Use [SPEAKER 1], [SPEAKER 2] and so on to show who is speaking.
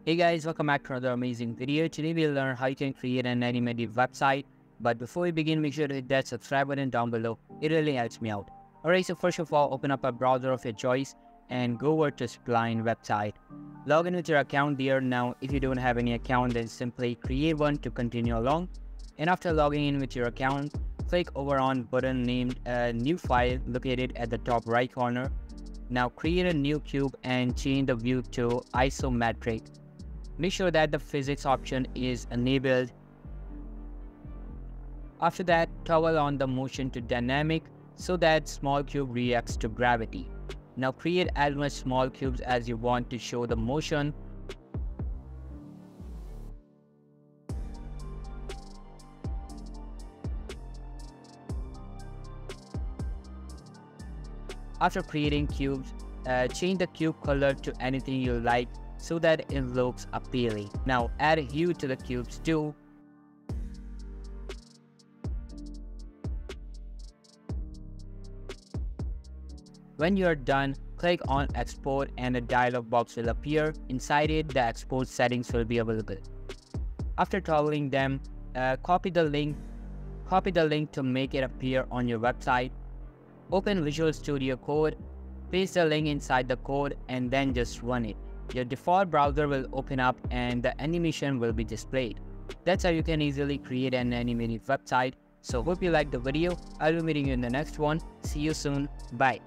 [SPEAKER 1] Hey guys, welcome back to another amazing video. Today we'll learn how you can create an animated website. But before we begin, make sure to hit that subscribe button down below. It really helps me out. Alright, so first of all, open up a browser of your choice and go over to Spline website. Log in with your account there. Now, if you don't have any account, then simply create one to continue along. And after logging in with your account, click over on button named New File located at the top right corner. Now create a new cube and change the view to isometric. Make sure that the physics option is enabled. After that, toggle on the motion to dynamic so that small cube reacts to gravity. Now create as much small cubes as you want to show the motion. After creating cubes, change the cube color to anything you like so that it looks appealing. Now add a hue to the cubes too. When you are done, click on export and a dialog box will appear. Inside it, the export settings will be available. After toggling them, copy the link to make it appear on your website. Open Visual Studio Code, paste the link inside the code and then just run it. Your default browser will open up and the animation will be displayed. That's how you can easily create an animated website. So hope you liked the video. I'll be meeting you in the next one. See you soon. Bye.